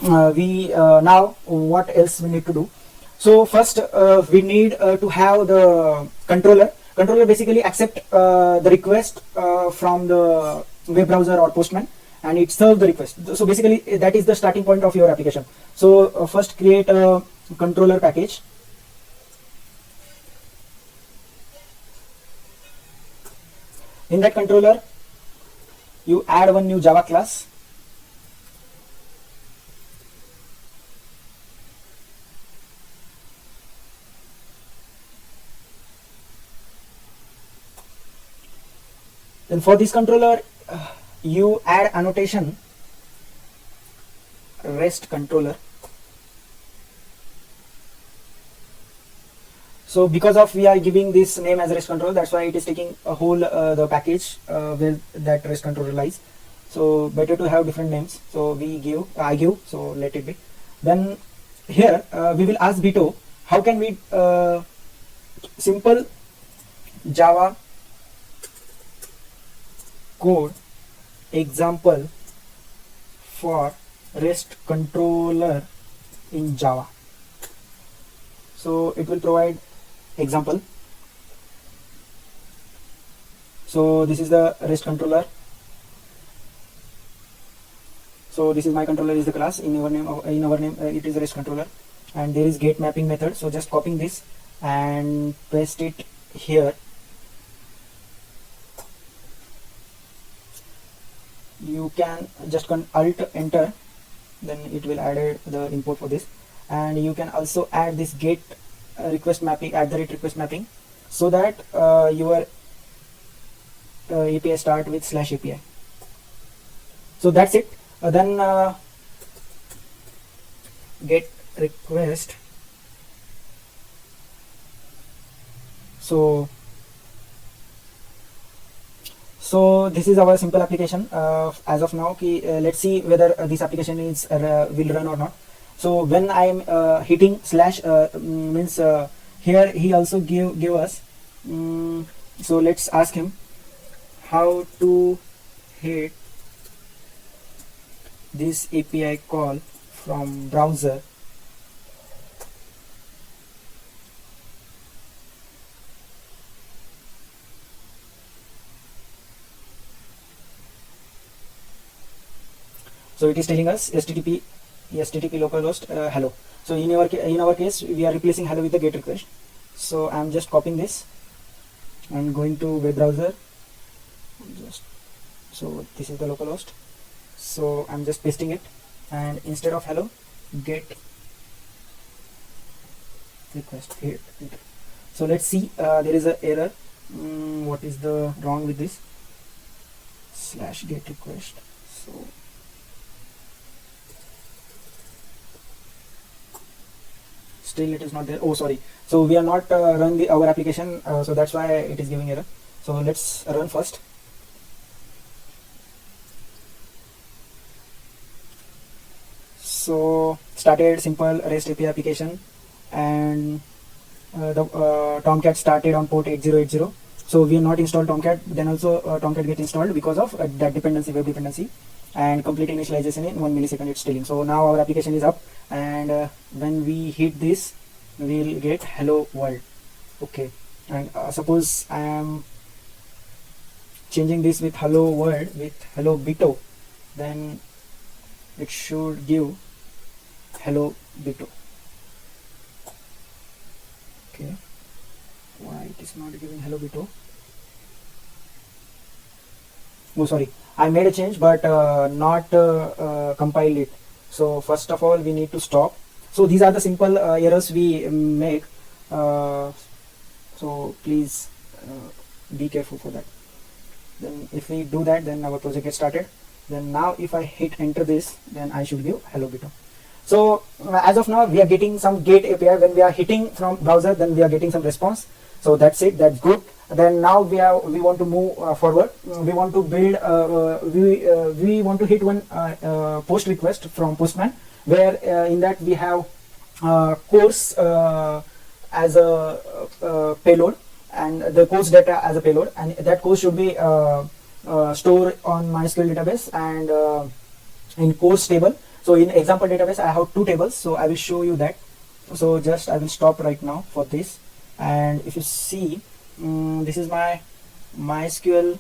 we now what else we need to do. So first we need to have the controller basically accept the request from the web browser or postman, and it serves the request. So basically that is the starting point of your application. So first create a controller package. In that controller you add one new Java class. Then for this controller you add annotation REST controller. So because of we are giving this name as REST controller, that's why it is taking a whole the package where that REST controller lies. So better to have different names. So I give, so let it be. Then here we will ask bito, how can we simple Java code example for REST controller in Java. So it will provide example. So this is the REST controller. So this is my controller is the class. In our name it is a REST controller, and there is get mapping method. So just copying this and paste it here. You can just alt enter, then it will add the import for this, and you can also add this get request mapping @request mapping, so that your API start with /API. So that's it. Then get request. So this is our simple application as of now. Let's see whether this application is will run or not. So when I am hitting slash means here he also give us. So let's ask him how to hit this API call from browser. So it is telling us HTTP localhost hello. So in our case we are replacing hello with the get request. So I am just copying this and going to web browser. So this is the localhost. So I'm just pasting it, and instead of hello, get request here. So let's see. There is an error. What is the wrong with this /get request? So still it is not there. Oh sorry, so we are not run our application, so that's why it is giving error. So let's run first. So started simple REST API application, and the Tomcat started on port 8080. So we are not installed Tomcat, then also Tomcat get installed because of that dependency, web dependency, and complete initialization in 1 millisecond it's telling. So now our application is up, and when we hit this we will get hello world. Okay, and suppose I am changing this with hello world with hello bito, then it should give hello bito. Okay, why it is not giving hello bito? Oh sorry, I made a change but not compiled it. So first of all we need to stop. So these are the simple errors we make, so please be careful for that. Then if we do that, then our project gets started. Then now if I hit enter this, then I should give hello bito. So as of now we are getting some get API. When we are hitting from browser, then we are getting some response. So that's it, that's good. Then now we want to move forward. We want to build we want to hit one post request from postman, where in that we have course as a payload, and the course data as a payload, and that course should be stored on MySQL database and in course table. So in example database I have two tables, so I will show you that. So just I will stop right now for this, and if you see, this is my MySQL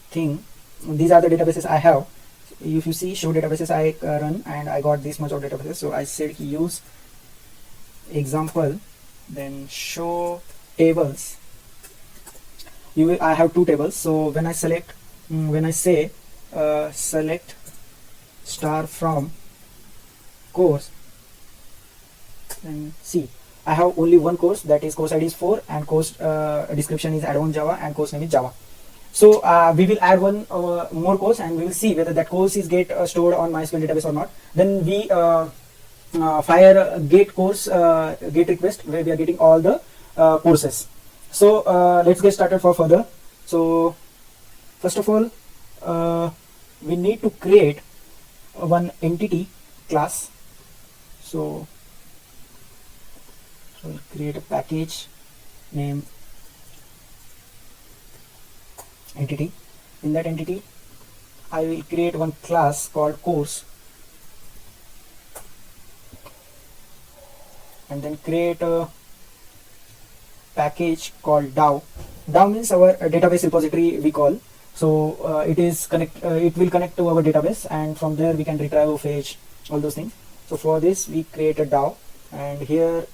thing. These are the databases I have. If you see, show databases I run, and I got this much of databases. So I said use example, then show tables. I have two tables. So when I select, when I say select star from course, and see, I have only one course, that is course ID is 4, and course description is advanced Java, and course name is Java. So we will add one more course, and we will see whether that course is get stored on MySQL database or not. Then we fire get course get request, where we are getting all the courses. So let's get started for further. So first of all, we need to create one entity class. So we'll create a package name entity. In that entity I will create one class called course, and then create a package called DAO. DAO means our database repository we call. So it will connect to our database, and from there we can retrieve, fetch, all those things. So for this we create a DAO, and here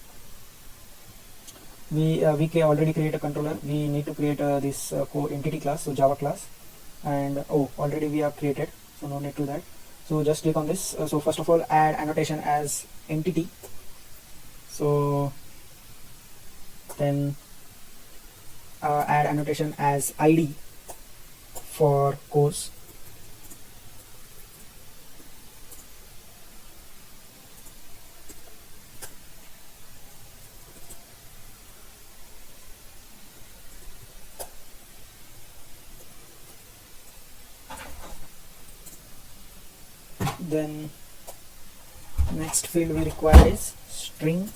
we can already create a controller. We need to create this core entity class, so Java class, and already we have created, so no need to that. So just click on this. So first of all, add annotation as entity. So then add annotation as ID for course. Then next field we require is string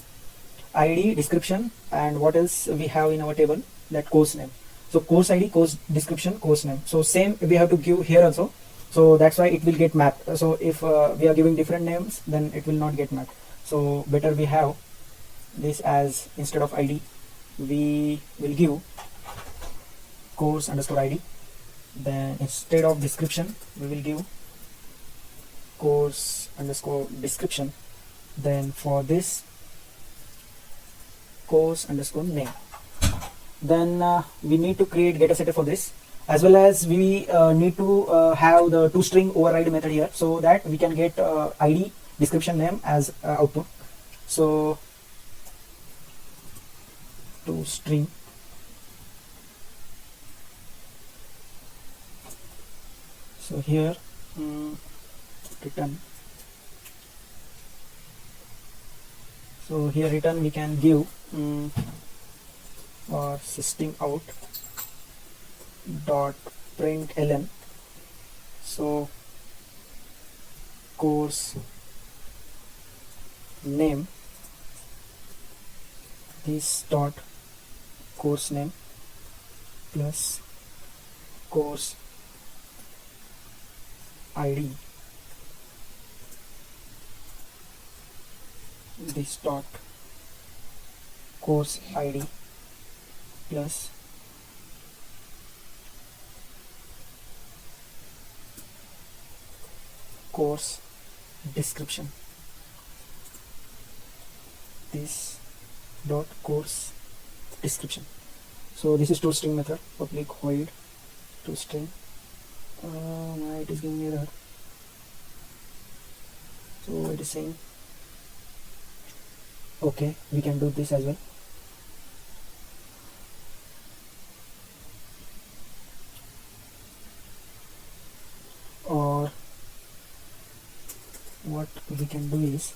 ID, description, and what else we have in our table, that course name. So course ID, course description, course name. So same we have to give here also. So that's why it will get mapped. So if we are giving different names, then it will not get mapped. So better we have this as, instead of ID we will give course underscore ID. Then instead of description we will give course underscore description. Then for this, course underscore name. Then we need to create getter setter for this, as well as we need to have the toString override method here, so that we can get ID, description, name as output. So toString so here return. So here return we can give or system out dot println. So course name, this dot course name plus course ID, this dot course ID plus course description, this dot course description. So this is toString method, public void toString. It is giving error. So it is saying okay, we can do this as well. Or what we can do is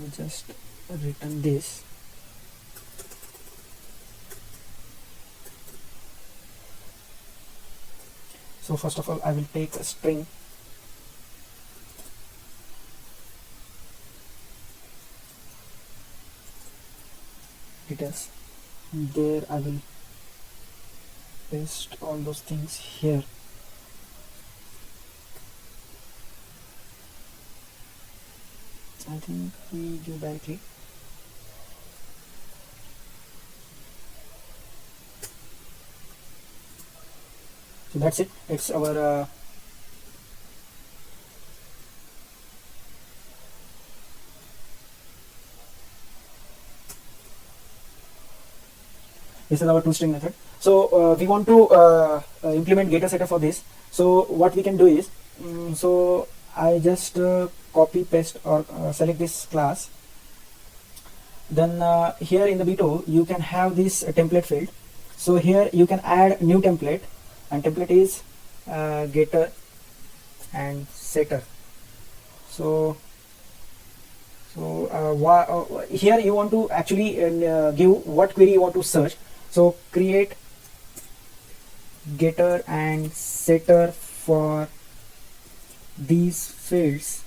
we just return this. So first of all I will take a string details, there I will paste all those things here. I think we give directly. So that's it. It's our this is our two-string method. So we want to implement getter setter for this. So what we can do is, so I just copy paste or select this class. Then here in the bito you can have this template field. So here you can add new template, and template is getter and setter. So here you want to actually give what query you want to search. So create getter and setter for these fields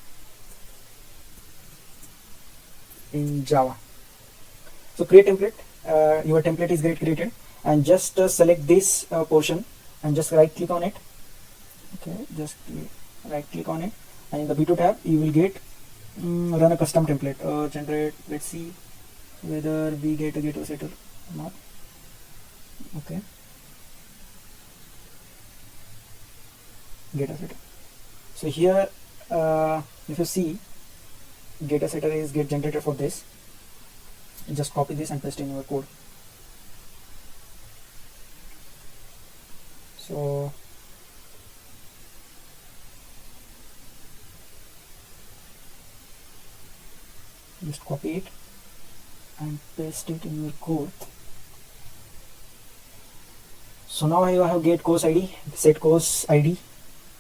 in Java. So create template. Your template is get created, and just select this portion and just right click on it. Okay, just right click on it, and in the bito tab you will get run a custom template. Generate. Let's see whether we get a getter setter or not. Okay, getter setter. So here if you see, getter setter is get generated for this. Just copy this and paste in your code. So just copy it and paste it in your code. So now you have get course ID, set course ID,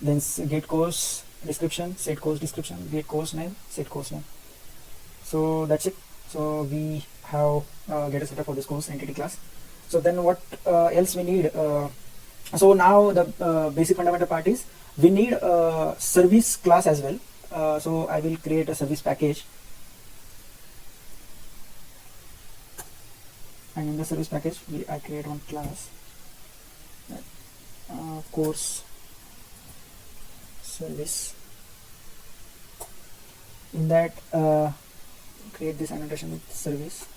then get course description, set course description, get course name, set course name. So that's it. So we have getter setter for this course entity class. So then what else we need? So now the basic fundamental part is we need a service class as well. So I will create a service package, and in the service package I create one class, course service. In that create this annotation with service.